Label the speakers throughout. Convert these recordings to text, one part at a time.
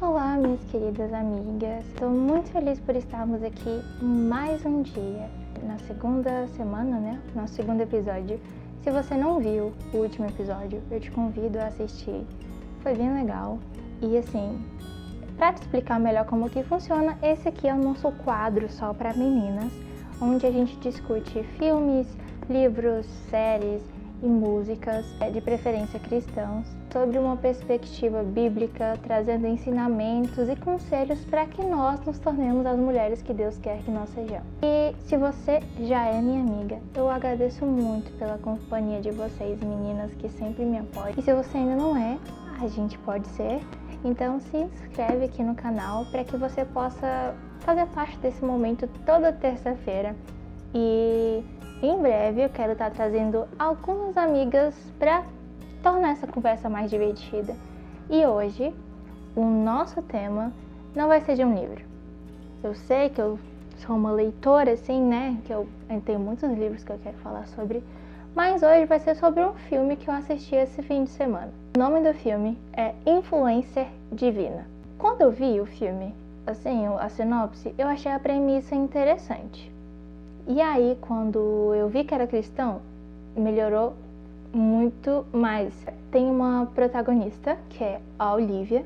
Speaker 1: Olá, minhas queridas amigas. Estou muito feliz por estarmos aqui mais um dia, na segunda semana, né? Nosso segundo episódio. Se você não viu o último episódio, eu te convido a assistir. Foi bem legal. E assim, para te explicar melhor como que funciona, esse aqui é o nosso quadro só para meninas, onde a gente discute filmes, livros, séries e músicas, de preferência cristãos, sobre uma perspectiva bíblica, trazendo ensinamentos e conselhos para que nós nos tornemos as mulheres que Deus quer que nós sejamos. E se você já é minha amiga, eu agradeço muito pela companhia de vocês, meninas, que sempre me apoiam. E se você ainda não é, a gente pode ser. Então se inscreve aqui no canal para que você possa fazer parte desse momento toda terça-feira. E em breve eu quero estar trazendo algumas amigas para tornar essa conversa mais divertida. E hoje o nosso tema não vai ser de um livro. Eu sei que eu sou uma leitora assim, né? Que eu tenho muitos livros que eu quero falar sobre. Mas hoje vai ser sobre um filme que eu assisti esse fim de semana. O nome do filme é Influencer Divina. Quando eu vi o filme, assim, a sinopse, eu achei a premissa interessante. E aí, quando eu vi que era cristão, melhorou muito mais. Tem uma protagonista, que é a Olivia.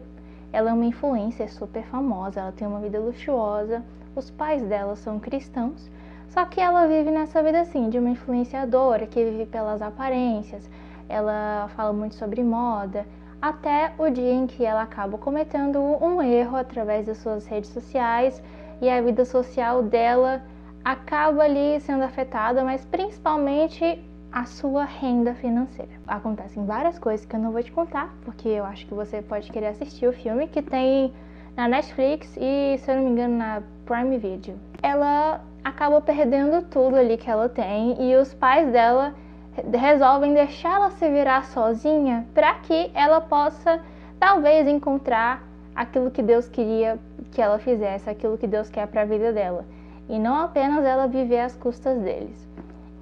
Speaker 1: Ela é uma influencer super famosa, ela tem uma vida luxuosa, os pais dela são cristãos, só que ela vive nessa vida assim, de uma influenciadora que vive pelas aparências. Ela fala muito sobre moda, até o dia em que ela acaba cometendo um erro através das suas redes sociais e a vida social dela acaba ali sendo afetada, mas principalmente a sua renda financeira. Acontecem várias coisas que eu não vou te contar, porque eu acho que você pode querer assistir o filme, que tem na Netflix e, se eu não me engano, na Prime Video. Ela acaba perdendo tudo ali que ela tem e os pais dela resolvem deixar ela se virar sozinha para que ela possa talvez encontrar aquilo que Deus queria que ela fizesse, aquilo que Deus quer para a vida dela, e não apenas ela viver às custas deles.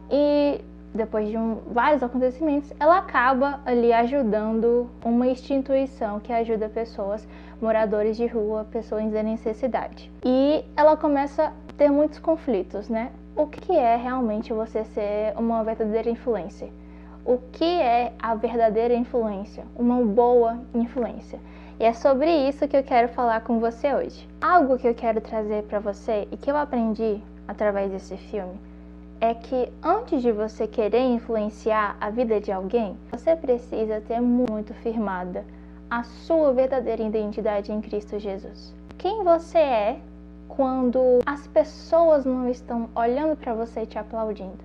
Speaker 1: E depois de vários acontecimentos, ela acaba ali ajudando uma instituição que ajuda pessoas, moradores de rua, pessoas em necessidade. E ela começa a ter muitos conflitos, né? O que é realmente você ser uma verdadeira influencer? O que é a verdadeira influência? Uma boa influência? E é sobre isso que eu quero falar com você hoje. Algo que eu quero trazer para você e que eu aprendi através desse filme é que antes de você querer influenciar a vida de alguém, você precisa ter muito firmada a sua verdadeira identidade em Cristo Jesus. Quem você é quando as pessoas não estão olhando para você e te aplaudindo?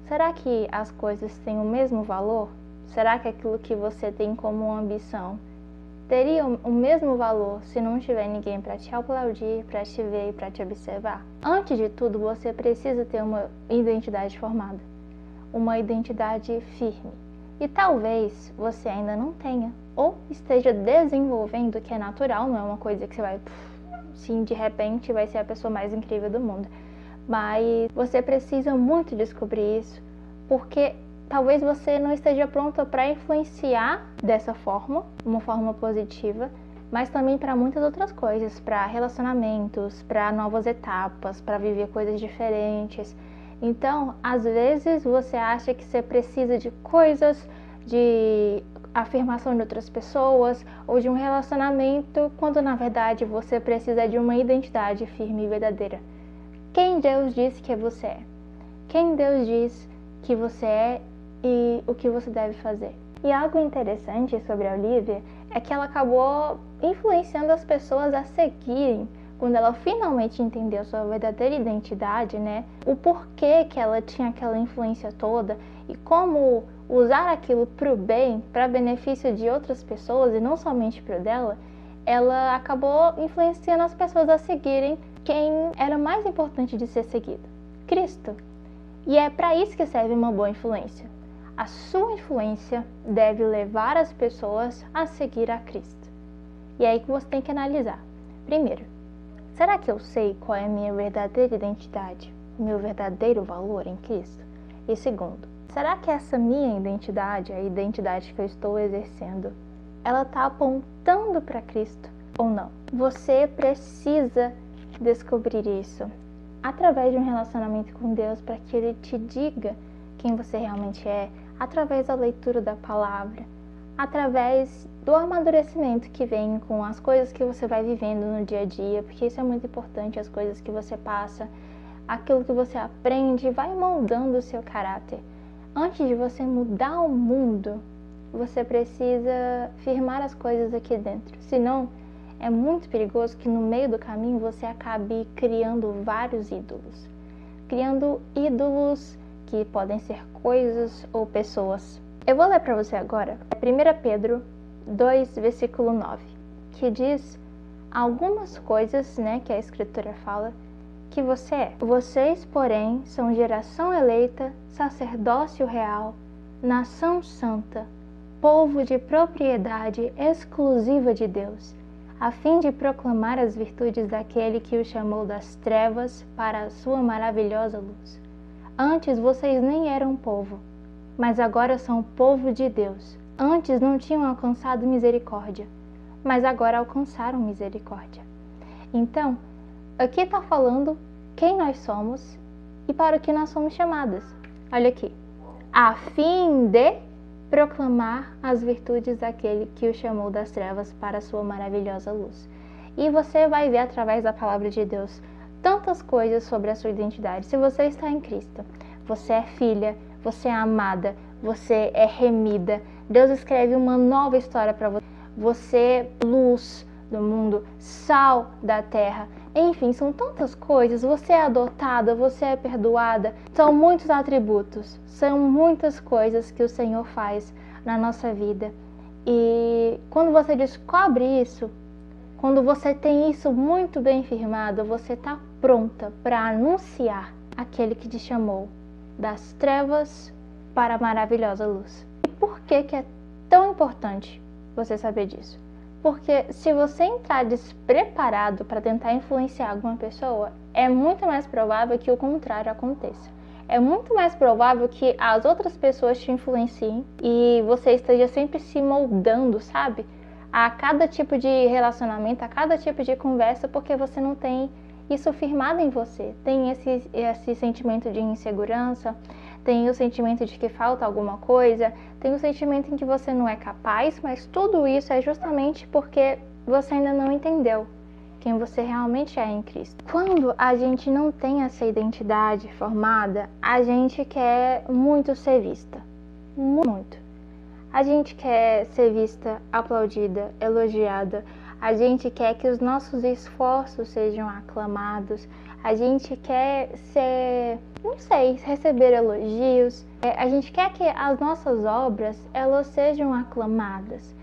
Speaker 1: Será que as coisas têm o mesmo valor? Será que aquilo que você tem como ambição teria o mesmo valor se não tiver ninguém para te aplaudir, para te ver e para te observar? Antes de tudo, você precisa ter uma identidade formada, uma identidade firme. E talvez você ainda não tenha, ou esteja desenvolvendo, que é natural, não é uma coisa que você vai, sim, de repente vai ser a pessoa mais incrível do mundo. Mas você precisa muito descobrir isso, porque talvez você não esteja pronta para influenciar dessa forma, uma forma positiva, mas também para muitas outras coisas, para relacionamentos, para novas etapas, para viver coisas diferentes. Então, às vezes você acha que você precisa de coisas, de afirmação de outras pessoas ou de um relacionamento, quando na verdade você precisa de uma identidade firme e verdadeira. Quem Deus diz que você é? Quem Deus diz que você é e o que você deve fazer? E algo interessante sobre a Olivia é que ela acabou influenciando as pessoas a seguirem, quando ela finalmente entendeu sua verdadeira identidade, né? O porquê que ela tinha aquela influência toda e como usar aquilo para o bem, para benefício de outras pessoas e não somente para o dela. Ela acabou influenciando as pessoas a seguirem quem era mais importante de ser seguido: Cristo. E é para isso que serve uma boa influência. A sua influência deve levar as pessoas a seguir a Cristo. E é aí que você tem que analisar. Primeiro, será que eu sei qual é a minha verdadeira identidade, meu verdadeiro valor em Cristo? E segundo, será que essa minha identidade, a identidade que eu estou exercendo, ela está apontando para Cristo? ou não. Você precisa descobrir isso através de um relacionamento com Deus, para que Ele te diga quem você realmente é, através da leitura da palavra, através do amadurecimento que vem com as coisas que você vai vivendo no dia a dia, porque isso é muito importante, as coisas que você passa, aquilo que você aprende, vai moldando o seu caráter. Antes de você mudar o mundo, você precisa firmar as coisas aqui dentro, senão é muito perigoso que no meio do caminho você acabe criando vários ídolos. Criando ídolos que podem ser coisas ou pessoas. Eu vou ler para você agora 1 Pedro 2, versículo 9, que diz algumas coisas, que a Escritura fala, que você é. Vocês, porém, são geração eleita, sacerdócio real, nação santa, povo de propriedade exclusiva de Deus, a fim de proclamar as virtudes daquele que o chamou das trevas para a sua maravilhosa luz. Antes vocês nem eram povo, mas agora são povo de Deus. Antes não tinham alcançado misericórdia, mas agora alcançaram misericórdia. Então, aqui está falando quem nós somos e para o que nós somos chamadas. Olha aqui. A fim de proclamar as virtudes daquele que o chamou das trevas para a sua maravilhosa luz. E você vai ver através da palavra de Deus tantas coisas sobre a sua identidade. Se você está em Cristo, você é filha, você é amada, você é remida. Deus escreve uma nova história para você. Você é luz do mundo, sal da terra. Enfim, são tantas coisas. Você é adotada, você é perdoada. São muitos atributos, são muitas coisas que o Senhor faz na nossa vida. E quando você descobre isso, quando você tem isso muito bem firmado, você está pronta para anunciar aquele que te chamou das trevas para a maravilhosa luz. E por que é tão importante você saber disso? Porque se você entrar despreparado para tentar influenciar alguma pessoa, é muito mais provável que o contrário aconteça. É muito mais provável que as outras pessoas te influenciem e você esteja sempre se moldando, sabe? A cada tipo de relacionamento, a cada tipo de conversa, porque você não tem isso firmado em você. Tem esse sentimento de insegurança, tem o sentimento de que falta alguma coisa, tem o sentimento em que você não é capaz, mas tudo isso é justamente porque você ainda não entendeu quem você realmente é em Cristo. Quando a gente não tem essa identidade formada, a gente quer muito ser vista. Muito. A gente quer ser vista, aplaudida, elogiada. A gente quer que os nossos esforços sejam aclamados. A gente quer receber elogios. A gente quer que as nossas obras, elas sejam aclamadas.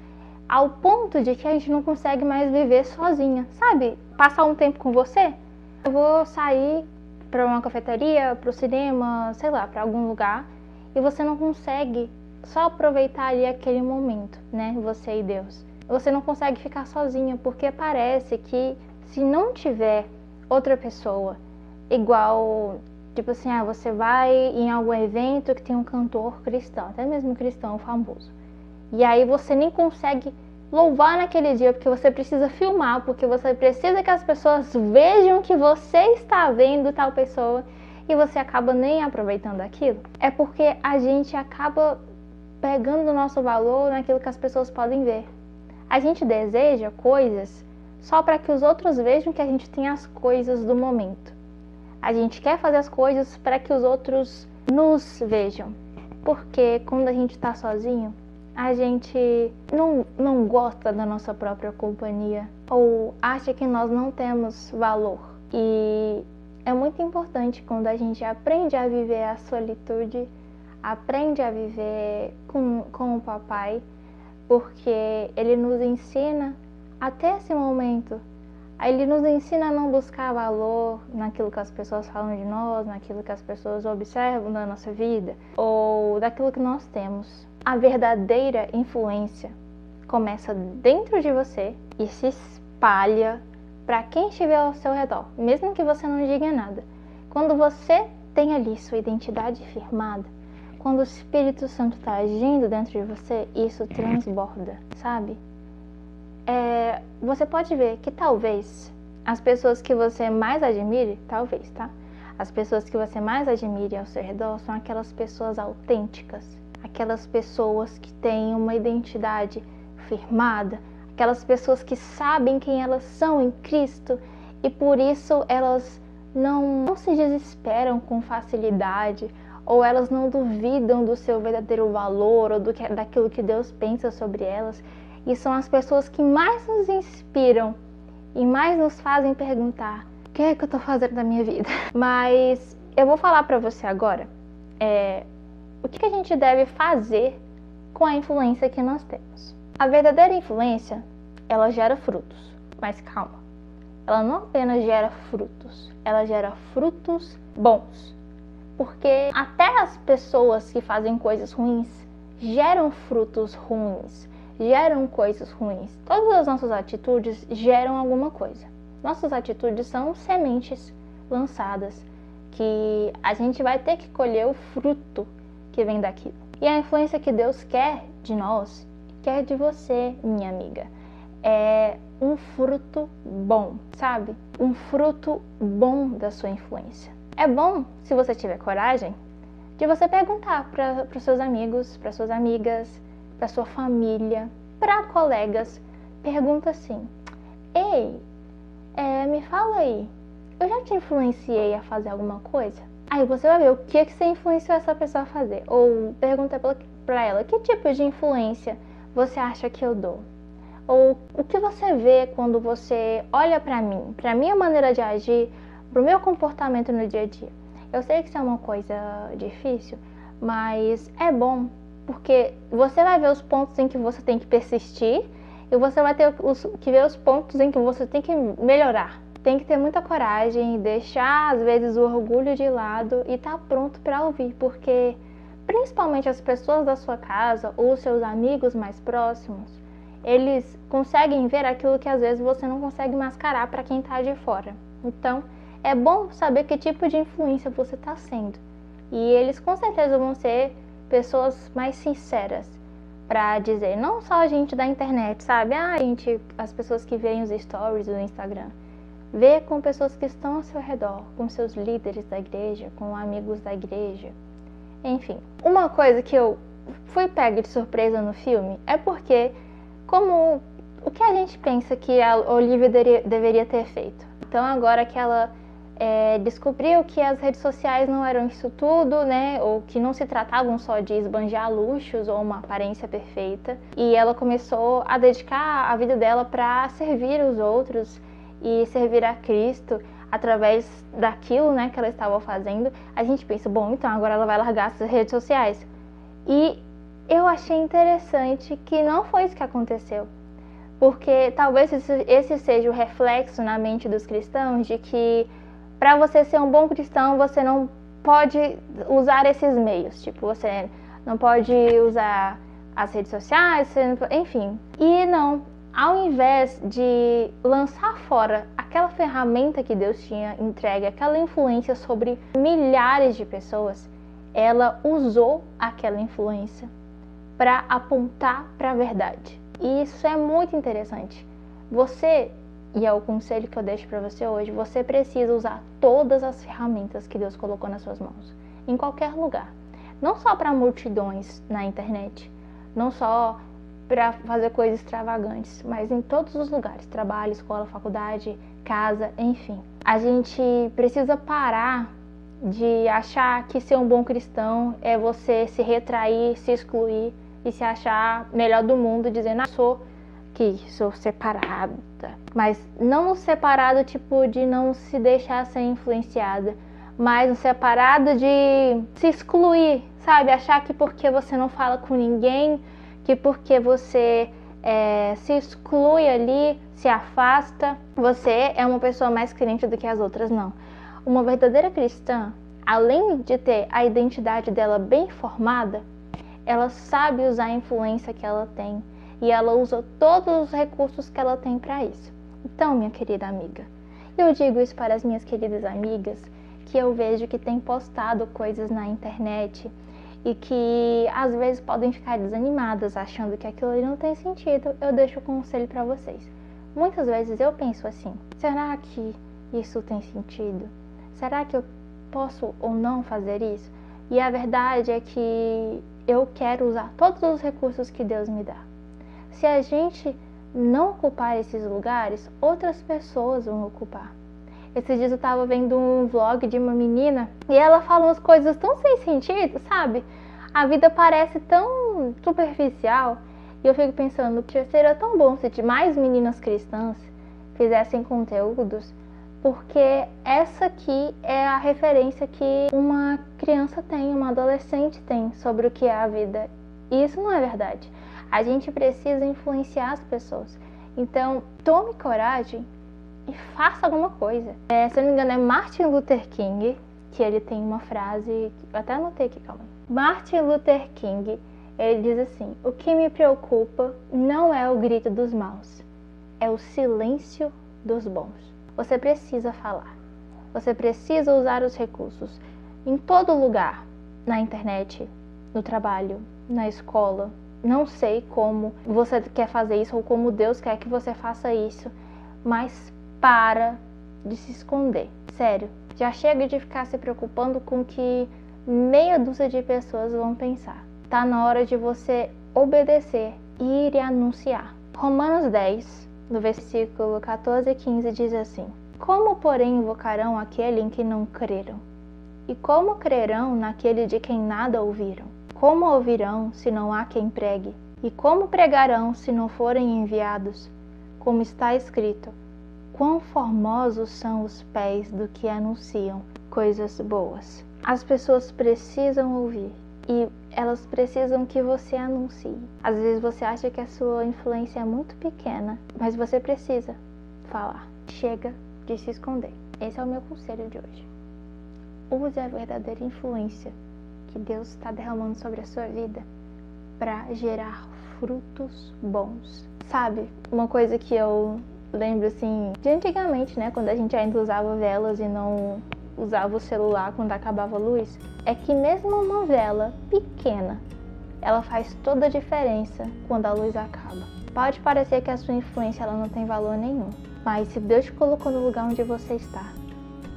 Speaker 1: Ao ponto de que a gente não consegue mais viver sozinha, sabe? Passar um tempo com você. Eu vou sair para uma cafeteria, para o cinema, sei lá, para algum lugar. E você não consegue só aproveitar ali aquele momento, Você e Deus. Você não consegue ficar sozinha, porque parece que se não tiver outra pessoa igual, tipo assim, você vai em algum evento que tem um cantor cristão, até mesmo cristão famoso. E aí você nem consegue louvar naquele dia, porque você precisa filmar, porque você precisa que as pessoas vejam que você está vendo tal pessoa e você acaba nem aproveitando aquilo. É porque a gente acaba pegando o nosso valor naquilo que as pessoas podem ver. A gente deseja coisas só para que os outros vejam que a gente tem as coisas do momento. A gente quer fazer as coisas para que os outros nos vejam. Porque quando a gente está sozinho, a gente não gosta da nossa própria companhia ou acha que nós não temos valor. E é muito importante quando a gente aprende a viver a solitude, aprende a viver com o papai, porque ele nos ensina até esse momento. Ele nos ensina a não buscar valor naquilo que as pessoas falam de nós, naquilo que as pessoas observam da nossa vida, ou daquilo que nós temos. A verdadeira influência começa dentro de você e se espalha para quem estiver ao seu redor, mesmo que você não diga nada. Quando você tem ali sua identidade firmada, quando o Espírito Santo está agindo dentro de você, isso transborda, sabe? você pode ver que talvez as pessoas que você mais admire, talvez, tá? As pessoas que você mais admire ao seu redor são aquelas pessoas autênticas, aquelas pessoas que têm uma identidade firmada, aquelas pessoas que sabem quem elas são em Cristo e por isso elas não se desesperam com facilidade, ou elas não duvidam do seu verdadeiro valor ou daquilo que Deus pensa sobre elas. E são as pessoas que mais nos inspiram e mais nos fazem perguntar: o que é que eu tô fazendo da minha vida? Mas eu vou falar pra você agora o que a gente deve fazer com a influência que nós temos. A verdadeira influência, ela gera frutos. Mas calma, ela não apenas gera frutos, ela gera frutos bons. Porque até as pessoas que fazem coisas ruins geram frutos ruins, geram coisas ruins. Todas as nossas atitudes geram alguma coisa. Nossas atitudes são sementes lançadas que a gente vai ter que colher o fruto que vem daquilo. E a influência que Deus quer de nós, quer de você, minha amiga, é um fruto bom, sabe? Um fruto bom da sua influência. É bom, se você tiver coragem, de você perguntar para os seus amigos, para suas amigas, para sua família, para colegas. Pergunta assim: ei, me fala aí, eu já te influenciei a fazer alguma coisa? Aí você vai ver o que você influenciou essa pessoa a fazer. Ou pergunta para ela: que tipo de influência você acha que eu dou? Ou o que você vê quando você olha para mim, para a minha maneira de agir, para o meu comportamento no dia a dia. Eu sei que isso é uma coisa difícil, mas é bom, porque você vai ver os pontos em que você tem que persistir e você vai ter que ver os pontos em que você tem que melhorar. Tem que ter muita coragem, deixar às vezes o orgulho de lado e estar pronto para ouvir, porque principalmente as pessoas da sua casa ou os seus amigos mais próximos, eles conseguem ver aquilo que às vezes você não consegue mascarar para quem está de fora. Então, é bom saber que tipo de influência você está sendo. E eles com certeza vão ser pessoas mais sinceras para dizer, não só a gente da internet, sabe? As pessoas que veem os stories do Instagram. Vê com pessoas que estão ao seu redor, com seus líderes da igreja, com amigos da igreja. Enfim, uma coisa que eu fui pega de surpresa no filme é porque, como o que a gente pensa que a Olivia deveria ter feito. Então agora que ela descobriu que as redes sociais não eram isso tudo, né? Ou que não se tratavam só de esbanjar luxos ou uma aparência perfeita. E ela começou a dedicar a vida dela para servir os outros e servir a Cristo através daquilo, né, que ela estava fazendo. A gente pensa, bom, então agora ela vai largar as redes sociais. E eu achei interessante que não foi isso que aconteceu. Porque talvez esse seja o reflexo na mente dos cristãos de que para você ser um bom cristão, você não pode usar esses meios. Tipo, você não pode usar as redes sociais, enfim. E não, ao invés de lançar fora aquela ferramenta que Deus tinha entregue, aquela influência sobre milhares de pessoas, ela usou aquela influência para apontar para a verdade. E isso é muito interessante. Você, e é o conselho que eu deixo para você hoje, você precisa usar todas as ferramentas que Deus colocou nas suas mãos, em qualquer lugar. Não só para multidões na internet, não só para fazer coisas extravagantes, mas em todos os lugares, trabalho, escola, faculdade, casa, enfim. A gente precisa parar de achar que ser um bom cristão é você se retrair, se excluir e se achar melhor do mundo, dizendo, sou separada. Mas não separado tipo de não se deixar ser influenciada, mas um separado de se excluir, sabe? Achar que porque você não fala com ninguém, que porque você se exclui ali, se afasta, você é uma pessoa mais crente do que as outras. Não. Uma verdadeira cristã, além de ter a identidade dela bem formada, ela sabe usar a influência que ela tem e ela usa todos os recursos que ela tem para isso. Então, minha querida amiga, eu digo isso para as minhas queridas amigas que eu vejo que têm postado coisas na internet e que às vezes podem ficar desanimadas, achando que aquilo ali não tem sentido, eu deixo o conselho para vocês. Muitas vezes eu penso assim: será que isso tem sentido? Será que eu posso ou não fazer isso? E a verdade é que eu quero usar todos os recursos que Deus me dá. Se a gente não ocupar esses lugares, outras pessoas vão ocupar. Esses dias eu tava vendo um vlog de uma menina e ela fala umas coisas tão sem sentido, sabe? A vida parece tão superficial e eu fico pensando que seria tão bom se mais meninas cristãs fizessem conteúdos, porque essa aqui é a referência que uma criança tem, uma adolescente tem sobre o que é a vida. E isso não é verdade. A gente precisa influenciar as pessoas. Então, tome coragem e faça alguma coisa. Se eu não me engano, é Martin Luther King, que ele tem uma frase, eu até anotei aqui, calma aí. Martin Luther King, ele diz assim: o que me preocupa não é o grito dos maus, é o silêncio dos bons. Você precisa falar, você precisa usar os recursos em todo lugar, na internet, no trabalho, na escola. Não sei como você quer fazer isso ou como Deus quer que você faça isso, mas para de se esconder. Sério, já chega de ficar se preocupando com o que meia dúzia de pessoas vão pensar. Tá na hora de você obedecer e ir e anunciar. Romanos 10, no versículo 14 e 15 diz assim: como, porém, invocarão aquele em que não creram? E como crerão naquele de quem nada ouviram? Como ouvirão se não há quem pregue? E como pregarão se não forem enviados? Como está escrito: quão formosos são os pés do que anunciam coisas boas. As pessoas precisam ouvir e elas precisam que você anuncie. Às vezes você acha que a sua influência é muito pequena, mas você precisa falar. Chega de se esconder. Esse é o meu conselho de hoje. Use a verdadeira influência que Deus está derramando sobre a sua vida para gerar frutos bons. Sabe, uma coisa que eu lembro assim de antigamente, né, quando a gente ainda usava velas e não usava o celular quando acabava a luz, é que mesmo uma vela pequena, ela faz toda a diferença quando a luz acaba. Pode parecer que a sua influência ela não tem valor nenhum, mas se Deus te colocou no lugar onde você está,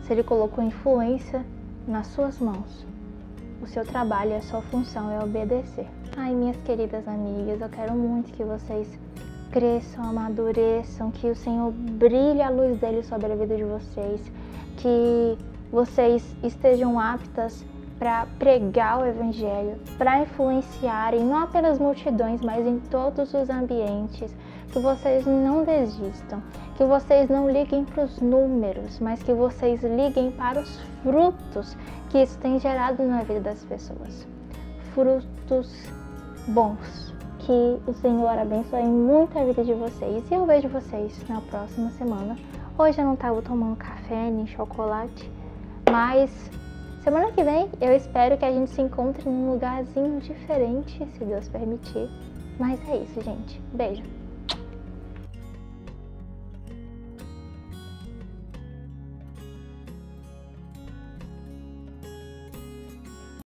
Speaker 1: se Ele colocou influência nas suas mãos, o seu trabalho e a sua função é obedecer. Ai, minhas queridas amigas, eu quero muito que vocês cresçam, amadureçam, que o Senhor brilhe a luz dele sobre a vida de vocês, que vocês estejam aptas para pregar o Evangelho, para influenciarem não apenas multidões, mas em todos os ambientes, que vocês não desistam, que vocês não liguem para os números, mas que vocês liguem para os frutos que isso tem gerado na vida das pessoas. Frutos bons. Que o Senhor abençoe muito a vida de vocês. E eu vejo vocês na próxima semana. Hoje eu não estava tomando café nem chocolate, mas semana que vem eu espero que a gente se encontre num lugarzinho diferente, se Deus permitir. Mas é isso, gente. Beijo.